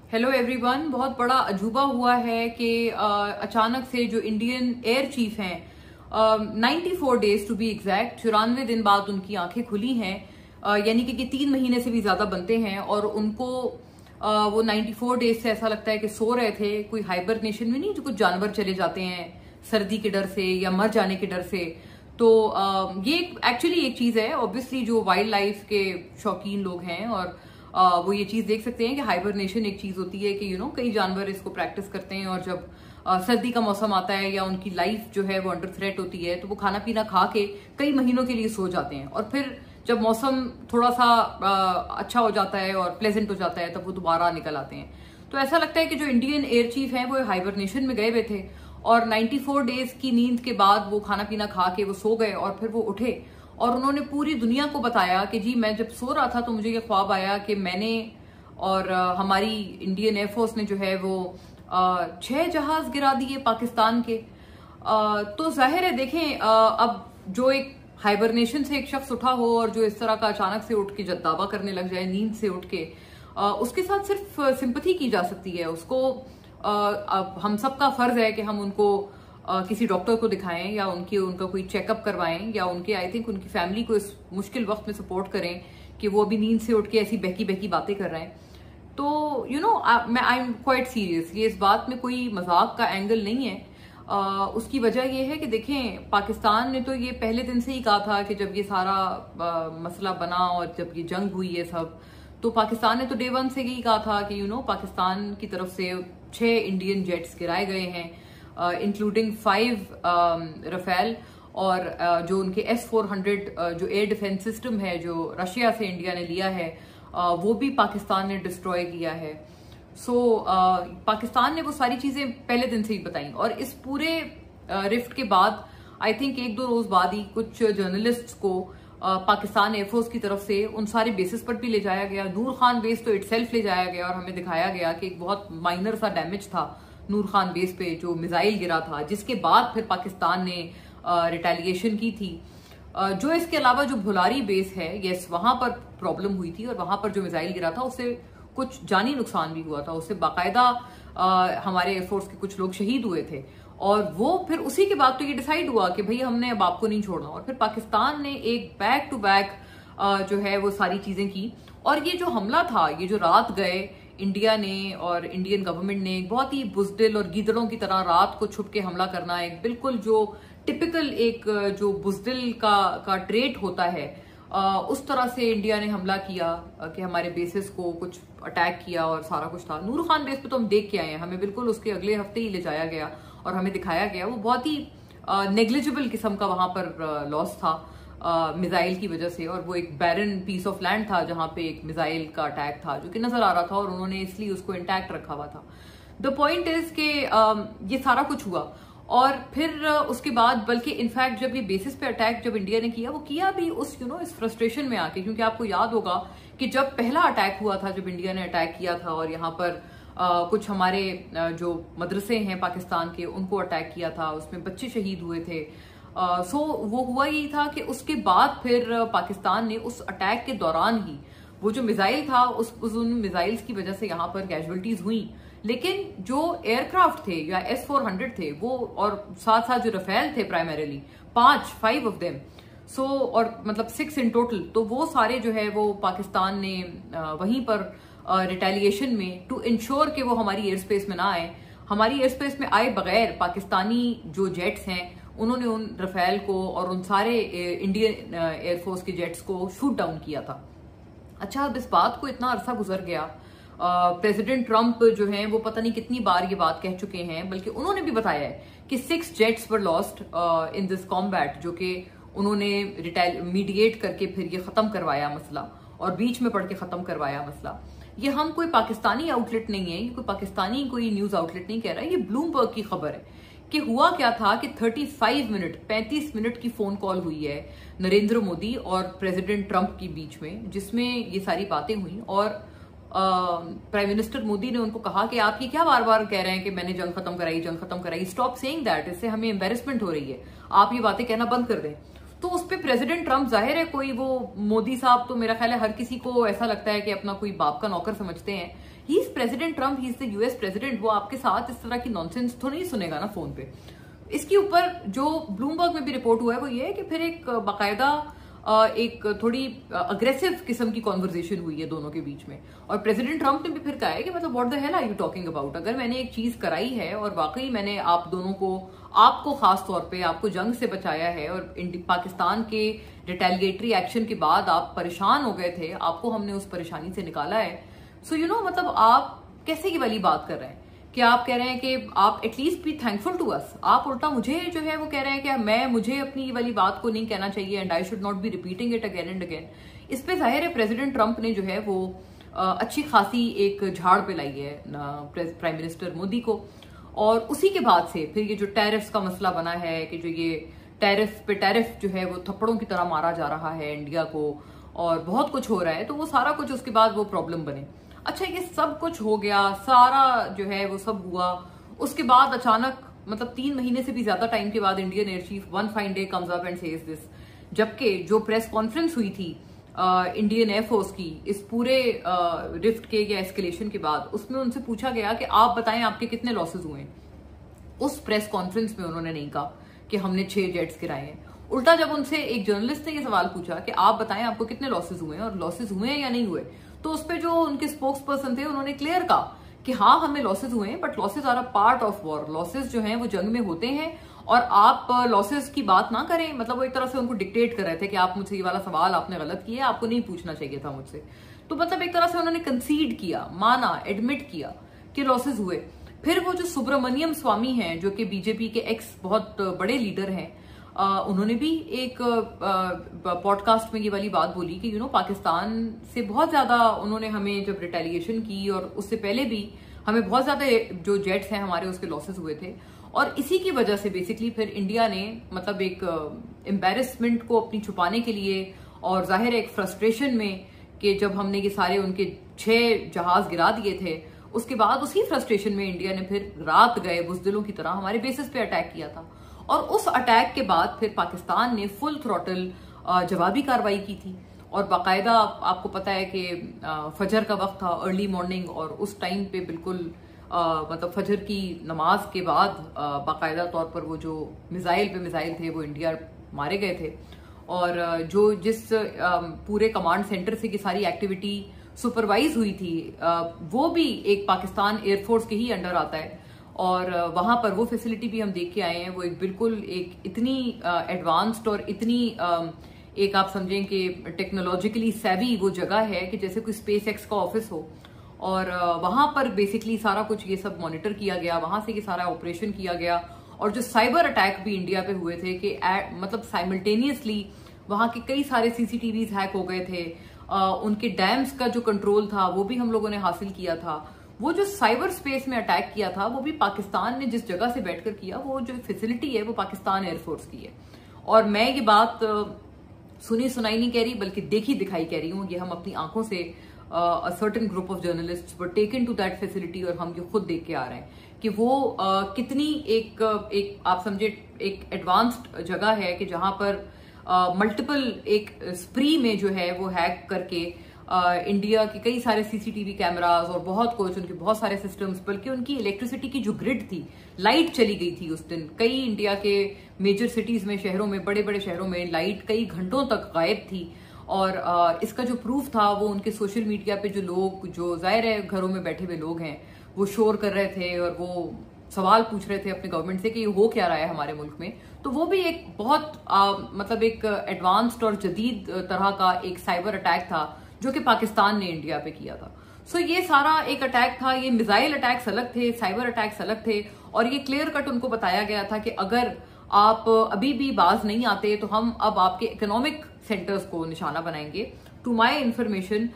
Hello everyone. बहुत बड़ा अजूबा हुआ है कि अचानक से जो इंडियन एयर चीफ हैं 94 डेज टू बी एग्जैक्ट, 94 दिन बाद उनकी आंखें खुली हैं। यानी कि 3 महीने से भी ज्यादा बनते हैं और उनको वो 94 डेज से ऐसा लगता है कि सो रहे थे। कोई हाइबरनेशन में नहीं, जो कुछ जानवर चले जाते हैं सर्दी के डर से या मर जाने के डर से। तो ये एक्चुअली एक चीज है। ऑब्वियसली जो वाइल्ड लाइफ के शौकीन लोग हैं और वो ये चीज देख सकते हैं कि हाइबरनेशन एक चीज होती है कि कई जानवर इसको प्रैक्टिस करते हैं और जब सर्दी का मौसम आता है या उनकी लाइफ जो है वो अंडर थ्रेट होती है तो वो खाना पीना खा के कई महीनों के लिए सो जाते हैं और फिर जब मौसम थोड़ा सा अच्छा हो जाता है और प्लेजेंट हो जाता है तब वो दोबारा निकल आते हैं। तो ऐसा लगता है कि जो इंडियन एयर चीफ हैं वो हाइबरनेशन में गए हुए थे और 94 डेज की नींद के बाद वो खाना पीना खा के वो सो गए और फिर वो उठे और उन्होंने पूरी दुनिया को बताया कि जी मैं जब सो रहा था तो मुझे ये ख्वाब आया कि मैंने और हमारी इंडियन एयरफोर्स ने जो है वो 6 जहाज गिरा दिए पाकिस्तान के। तो जाहिर है देखें, अब जो एक हाइबरनेशन से एक शख्स उठा हो और जो इस तरह का अचानक से उठ के दावा करने लग जाए नींद से उठ के, उसके साथ सिर्फ सिंपैथी की जा सकती है। उसको हम सबका फर्ज है कि हम उनको किसी डॉक्टर को दिखाएं या उनका कोई चेकअप करवाएं या आई थिंक उनकी फैमिली को इस मुश्किल वक्त में सपोर्ट करें कि वो अभी नींद से उठ के ऐसी बहकी बहकी बातें कर रहे हैं। तो मैं आई एम क्वाइट सीरियस। ये इस बात में कोई मजाक का एंगल नहीं है। उसकी वजह ये है कि देखें, पाकिस्तान ने तो ये पहले दिन से ही कहा था कि जब ये सारा मसला बना और जब ये जंग हुई है सब, तो पाकिस्तान ने तो डे 1 से यही कहा था कि पाकिस्तान की तरफ से 6 इंडियन जेट्स गिराए गए हैं, इंक्लूडिंग 5 रफेल और जो उनके S-400 जो एयर डिफेंस सिस्टम है जो रशिया से इंडिया ने लिया है वो भी पाकिस्तान ने डिस्ट्रॉय किया है। सो पाकिस्तान ने वो सारी चीजें पहले दिन से ही बताई और इस पूरे रिफ्ट के बाद आई थिंक 1-2 रोज बाद ही कुछ जर्नलिस्ट्स को पाकिस्तान एयरफोर्स की तरफ से उन सारे बेसिस पर भी ले जाया गया। नूर खान बेस तो इटसेल्फ ले जाया गया और हमें दिखाया गया कि एक बहुत माइनर सा डैमेज था नूर खान बेस पे जो मिसाइल गिरा था, जिसके बाद फिर पाकिस्तान ने रिटेलिएशन की थी। जो इसके अलावा जो भुलारी बेस है, यस, वहां पर प्रॉब्लम हुई थी और वहां पर जो मिसाइल गिरा था उससे कुछ जानी नुकसान भी हुआ था। उससे बाकायदा हमारे एयरफोर्स के कुछ लोग शहीद हुए थे और वो फिर उसी के बाद तो ये डिसाइड हुआ कि भाई हमने अब आपको नहीं छोड़ना और फिर पाकिस्तान ने एक बैक टू बैक जो है वो सारी चीजें की। और ये जो हमला था, ये जो रात गए इंडिया ने और इंडियन गवर्नमेंट ने एक बहुत ही बुजदिल और गीदड़ों की तरह रात को छुप के हमला करना, एक बिल्कुल जो टिपिकल एक जो बुजदिल का ट्रेट होता है, उस तरह से इंडिया ने हमला किया कि हमारे बेसिस को कुछ अटैक किया और सारा कुछ था। नूर खान बेस पे तो हम देख के आए हैं, हमें बिल्कुल उसके अगले हफ्ते ही ले जाया गया और हमें दिखाया गया वो बहुत ही नेग्लिजिबल किस्म का वहां पर लॉस था मिसाइल की वजह से। और वो एक बैरन पीस ऑफ लैंड था जहां पे एक मिसाइल का अटैक था जो कि नजर आ रहा था और उन्होंने इसलिए उसको इंटैक्ट रखा हुआ था। द पॉइंट इज कि ये सारा कुछ हुआ और फिर उसके बाद बल्कि इनफैक्ट जब ये बेसिस पे अटैक जब इंडिया ने किया, वो किया भी उस इस फ्रस्ट्रेशन में आके, क्योंकि आपको याद होगा कि जब पहला अटैक हुआ था, जब इंडिया ने अटैक किया था और यहाँ पर कुछ हमारे जो मदरसे हैं पाकिस्तान के उनको अटैक किया था, उसमें बच्चे शहीद हुए थे। सो वो हुआ यही था कि उसके बाद फिर पाकिस्तान ने उस अटैक के दौरान ही वो जो मिसाइल था उन मिसाइल्स की वजह से यहाँ पर कैजुअलिटीज हुई, लेकिन जो एयरक्राफ्ट थे या S-400 थे वो और साथ साथ जो रफेल थे प्राइमरीली 5 ऑफ देम, सो और मतलब 6 इन टोटल, तो वो सारे जो है वो पाकिस्तान ने वहीं पर रिटेलिएशन में टू इंश्योर कि वो हमारी एयर स्पेस में ना आए, हमारी एयर स्पेस में आए बगैर पाकिस्तानी जो जेट्स हैं उन्होंने उन रफेल को और उन सारे इंडियन एयरफोर्स के जेट्स को शूट डाउन किया था। अच्छा, अब इस बात को इतना अरसा गुजर गया, प्रेसिडेंट ट्रंप जो हैं वो पता नहीं कितनी बार ये बात कह चुके हैं, बल्कि उन्होंने भी बताया है कि 6 jets were lost in this combat, जो कि उन्होंने मीडिएट करके फिर ये खत्म करवाया मसला और बीच में पढ़ के खत्म करवाया मसला। ये हम कोई पाकिस्तानी आउटलेट नहीं है, ये कोई पाकिस्तानी कोई न्यूज आउटलेट नहीं कह रहा है, ये ब्लूमबर्ग की खबर है कि हुआ क्या था कि 35 मिनट की फोन कॉल हुई है नरेंद्र मोदी और प्रेसिडेंट ट्रंप के बीच में, जिसमें ये सारी बातें हुई और प्राइम मिनिस्टर मोदी ने उनको कहा कि आप ये क्या बार बार कह रहे हैं कि मैंने जंग खत्म कराई, स्टॉप सेइंग दैट, इससे हमें एम्बेरसमेंट हो रही है, आप ये बातें कहना बंद कर दें। तो उस पर प्रेसिडेंट ट्रंप, जाहिर है कोई वो मोदी साहब तो मेरा ख्याल है हर किसी को ऐसा लगता है कि अपना कोई बाप का नौकर समझते हैं। He is president Trump, he is the US president, वो आपके साथ इस तरह की नॉनसेंस तो नहीं सुनेगा ना फोन पे। इसके ऊपर जो ब्लूमबर्ग में भी रिपोर्ट हुआ है वो ये है कि फिर एक बाकायदा एक थोड़ी अग्रेसिव किस्म की कॉन्वर्जेशन हुई है दोनों के बीच में, और प्रेसिडेंट ट्रंप ने भी फिर कहा है कि मतलब what the hell are you talking about, अगर मैंने एक चीज कराई है और वाकई मैंने आप दोनों को, आपको खास तौर पे आपको जंग से बचाया है और पाकिस्तान के रिटेलिएटरी एक्शन के बाद आप परेशान हो गए थे, आपको हमने उस परेशानी से निकाला है। सो यू नो मतलब आप कैसे की वाली बात कर रहे हैं कि आप कह रहे हैं कि आप at least be thankful to us, आप उल्टा मुझे जो है वो कह रहे हैं कि मुझे अपनी ये वाली बात को नहीं कहना चाहिए and I should not be repeating it again and again. इस पे जाहिर है प्रेसिडेंट ट्रंप ने जो है वो अच्छी खासी एक झाड़ पे लाई है प्राइम मिनिस्टर मोदी को, और उसी के बाद से फिर ये जो टैरिफ्स का मसला बना है कि जो ये टैरिफ पे टैरिफ जो है वो थप्पड़ों की तरह मारा जा रहा है इंडिया को, और बहुत कुछ हो रहा है, तो वो सारा कुछ उसके बाद वो प्रॉब्लम बने। अच्छा ये सब कुछ हो गया, सारा जो है वो सब हुआ, उसके बाद अचानक मतलब 3 महीने से भी ज्यादा टाइम के बाद Indian air chief one fine day comes up and says this, जबकि जो प्रेस कॉन्फ्रेंस हुई थी इंडियन एयरफोर्स की इस पूरे रिफ्ट के या एस्केलेशन के बाद, उसमें उनसे पूछा गया कि आप बताएं आपके कितने लॉसेज हुए। उस प्रेस कॉन्फ्रेंस में उन्होंने नहीं कहा कि हमने 6 जेट्स गिराए हैं, उल्टा जब उनसे एक जर्नलिस्ट ने ये सवाल पूछा कि आप बताएं आपको कितने लॉसेज हुए हैं और लॉसेज हुए हैं या नहीं हुए, तो उस पर जो उनके स्पोक्स पर्सन थे उन्होंने क्लियर कहा कि हाँ हमें लॉसेज हुए हैं, but losses are a part of war, losses जो हैं वो जंग में होते हैं, और आप लॉसेज की बात ना करें। मतलब वो एक तरह से उनको डिक्टेट कर रहे थे कि आप मुझसे ये वाला सवाल आपने गलत किया, आपको नहीं पूछना चाहिए था मुझसे। तो मतलब एक तरह से उन्होंने कंसीड किया, माना, एडमिट किया कि लॉसेज हुए। फिर वो जो सुब्रमण्यम स्वामी हैं जो कि बीजेपी के एक्स बहुत बड़े लीडर हैं, उन्होंने भी एक पॉडकास्ट में ये वाली बात बोली कि यू नो पाकिस्तान से बहुत ज्यादा उन्होंने हमें जब रिटेलिएशन की और उससे पहले भी हमें बहुत ज्यादा जो जेट्स हैं हमारे उसके लॉसेस हुए थे, और इसी की वजह से बेसिकली फिर इंडिया ने मतलब एक एम्बेरसमेंट को अपनी छुपाने के लिए और जाहिर एक फ्रस्ट्रेशन में कि जब हमने ये सारे उनके 6 जहाज गिरा दिए थे, उसके बाद उसी फ्रस्ट्रेशन में इंडिया ने फिर रात गए बुज़दिलों की तरह हमारे बेसिस पे अटैक किया था, और उस अटैक के बाद फिर पाकिस्तान ने फुल थ्रॉटल जवाबी कार्रवाई की थी। और बाकायदा आपको पता है कि फजर का वक्त था, अर्ली मॉर्निंग, और उस टाइम पे बिल्कुल मतलब फजर की नमाज के बाद बाकायदा तौर पर वो जो मिसाइल पे मिसाइल थे वो इंडिया मारे गए थे, और जो जिस पूरे कमांड सेंटर से की सारी एक्टिविटी सुपरवाइज हुई थी वो भी एक पाकिस्तान एयरफोर्स के ही अंडर आता है, और वहां पर वो फैसिलिटी भी हम देख के आए हैं। वो एक बिल्कुल एक इतनी एडवांस्ड और इतनी एक आप समझें कि टेक्नोलॉजिकली सेवी वो जगह है कि जैसे कोई स्पेस एक्स का ऑफिस हो, और वहां पर बेसिकली सारा कुछ ये सब मॉनिटर किया गया, वहां से ये सारा ऑपरेशन किया गया, और जो साइबर अटैक भी इंडिया पे हुए थे कि मतलब साइमल्टेनियसली वहां के कई सारे सीसीटीवीज हैक हो गए थे, उनके डैम्स का जो कंट्रोल था वो भी हम लोगों ने हासिल किया था। वो जो साइबर स्पेस में अटैक किया था वो भी पाकिस्तान ने जिस जगह से बैठकर किया, वो जो फैसिलिटी है वो पाकिस्तान एयरफोर्स की है। और मैं ये बात सुनी सुनाई नहीं कह रही बल्कि देखी दिखाई कह रही हूँ, ये हम अपनी आंखों से a certain group of journalists were taken to that facility, और हम ये खुद देख के आ रहे हैं कि वो कितनी एक आप समझे एक एडवांस्ड जगह है कि जहां पर मल्टीपल एक स्प्री में जो है वो हैक करके इंडिया के कई सारे सीसीटीवी कैमरास और बहुत कुछ, उनके बहुत सारे सिस्टम्स, बल्कि उनकी इलेक्ट्रिसिटी की जो ग्रिड थी, लाइट चली गई थी उस दिन। कई इंडिया के मेजर सिटीज में, शहरों में, बड़े बड़े शहरों में लाइट कई घंटों तक गायब थी, और इसका जो प्रूफ था वो उनके सोशल मीडिया पे जो लोग, जो जाहिर है घरों में बैठे हुए लोग हैं, वो शोर कर रहे थे और वो सवाल पूछ रहे थे अपने गवर्नमेंट से कि ये हो क्या रहा है हमारे मुल्क में। तो वो भी एक बहुत मतलब एक एडवांस्ड और जदीद तरह का एक साइबर अटैक था जो कि पाकिस्तान ने इंडिया पे किया था। सो ये सारा एक अटैक था, ये मिसाइल अटैक्स अलग थे, साइबर अटैक्स अलग थे, और ये क्लियर कट उनको बताया गया था कि अगर आप अभी भी बाज नहीं आते तो हम अब आपके इकोनॉमिक सेंटर्स को निशाना बनाएंगे। टू माय इंफॉर्मेशन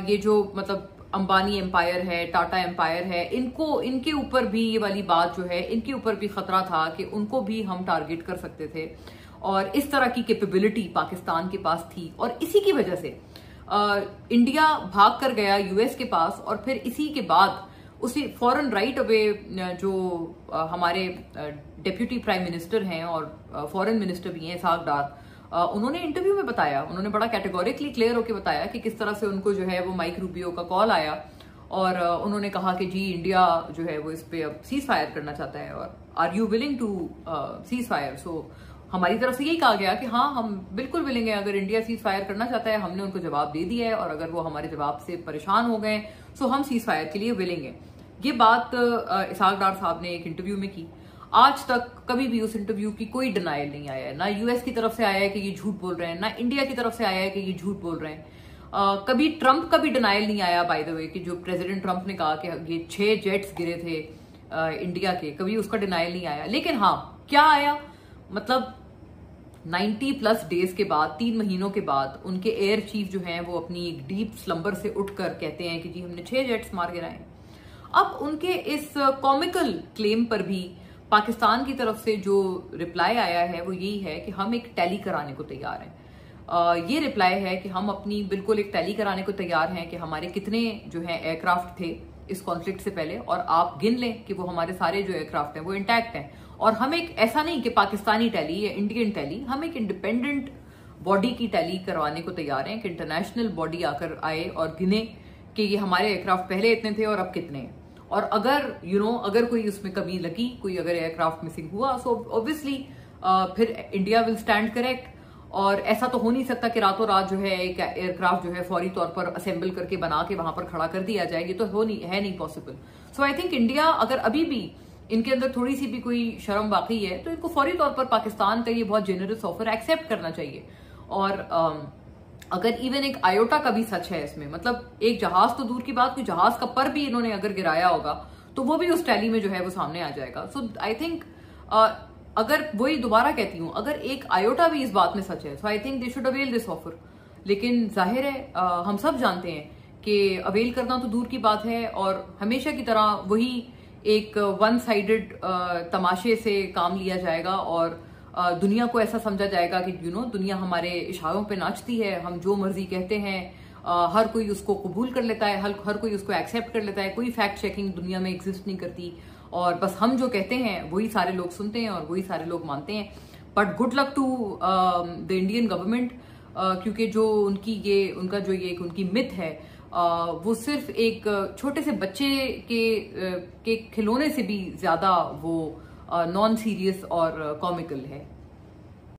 ये जो मतलब अंबानी एम्पायर है, टाटा एम्पायर है, इनके ऊपर भी ये वाली बात जो है, इनके ऊपर भी खतरा था कि उनको भी हम टारगेट कर सकते थे, और इस तरह की कैपेबिलिटी पाकिस्तान के पास थी। और इसी की वजह से इंडिया भाग कर गया यूएस के पास, और फिर इसी के बाद उसी फॉरेन राइट अवे जो हमारे डेप्यूटी प्राइम मिनिस्टर हैं और फॉरेन मिनिस्टर भी हैं इसहाक डार, उन्होंने इंटरव्यू में बताया, उन्होंने बड़ा कैटेगोरिकली क्लियर होकर बताया कि किस तरह से उनको जो है वो माइक रूबियो का कॉल आया और उन्होंने कहा कि जी इंडिया जो है वो इस पे अब सीज फायर करना चाहता है और are you willing to cease fire. So हमारी तरफ से यही कहा गया कि हाँ हम बिल्कुल विलिंग है, अगर इंडिया सीज फायर करना चाहता है हमने उनको जवाब दे दिया है और अगर वो हमारे जवाब से परेशान हो गए सो हम सीज फायर के लिए विलिंग है। ये बात इसहाक डार साहब ने एक इंटरव्यू में की। आज तक कभी भी उस इंटरव्यू की कोई डिनायल नहीं आया है, ना यूएस की तरफ से आया है कि ये झूठ बोल रहे हैं, ना इंडिया की तरफ से आया है कि ये झूठ बोल रहे हैं। कभी ट्रंप का भी डिनायल नहीं आया बाय द वे कि जो प्रेसिडेंट ट्रंप ने कहा कि ये 6 जेट्स गिरे थे इंडिया के, कभी उसका डिनायल नहीं आया। लेकिन हाँ क्या आया, मतलब 90+ डेज के बाद, 3 महीनों के बाद उनके एयर चीफ जो हैं वो अपनी एक डीप स्लम्बर से उठकर कहते हैं कि जी हमने 6 जेट्स मार गिराए। अब उनके इस कॉमिकल क्लेम पर भी पाकिस्तान की तरफ से जो रिप्लाई आया है वो यही है कि हम एक टैली कराने को तैयार हैं। ये रिप्लाई है कि हम अपनी बिल्कुल एक टैली कराने को तैयार हैं कि हमारे कितने जो है एयरक्राफ्ट थे इस कॉन्फ्लिक्ट से पहले और आप गिन लें कि वो हमारे सारे जो एयरक्राफ्ट हैं वो इंटैक्ट हैं। और हम एक ऐसा नहीं कि पाकिस्तानी टैली या इंडियन टैली, हम एक इंडिपेंडेंट बॉडी की टैली करवाने को तैयार हैं कि इंटरनेशनल बॉडी आकर आए और गिने कि ये हमारे एयरक्राफ्ट पहले इतने थे और अब कितने हैं। और अगर अगर कोई उसमें कमी लगी, कोई अगर एयरक्राफ्ट मिसिंग हुआ सो ऑब्वियसली फिर इंडिया विल स्टैंड करेक्ट। और ऐसा तो हो नहीं सकता कि रातों रात जो है एक एयरक्राफ्ट जो है फौरी तौर पर असेंबल करके बना के वहां पर खड़ा कर दिया जाएगी, तो है नहीं possible. So I think India अगर अभी भी इनके अंदर थोड़ी सी भी कोई शर्म वाकई है तो इनको फौरी तौर पर पाकिस्तान का ये बहुत जेनरस ऑफर एक्सेप्ट करना चाहिए। और अगर इवन एक आयोटा का भी सच है इसमें, मतलब एक जहाज तो दूर की बात, कोई जहाज का पर भी इन्होंने अगर गिराया होगा तो वो भी उस टैली में जो है वो सामने आ जाएगा। सो आई थिंक अगर वही दोबारा कहती हूं, अगर एक आयोटा भी इस बात में सच है so I think they should avail this offer. लेकिन जाहिर है हम सब जानते हैं कि अवेल करना तो दूर की बात है और हमेशा की तरह वही एक वन साइडेड तमाशे से काम लिया जाएगा और दुनिया को ऐसा समझा जाएगा कि दुनिया हमारे इशारों पे नाचती है, हम जो मर्जी कहते हैं हर कोई उसको कबूल कर लेता है, हर कोई उसको एक्सेप्ट कर लेता है, कोई फैक्ट चेकिंग दुनिया में एग्जिस्ट नहीं करती और बस हम जो कहते हैं वही सारे लोग सुनते हैं और वही सारे लोग मानते हैं। But good luck to the Indian government, क्योंकि जो उनकी मिथ है वो सिर्फ एक छोटे से बच्चे के खिलौने से भी ज्यादा वो नॉन सीरियस और कॉमिकल है।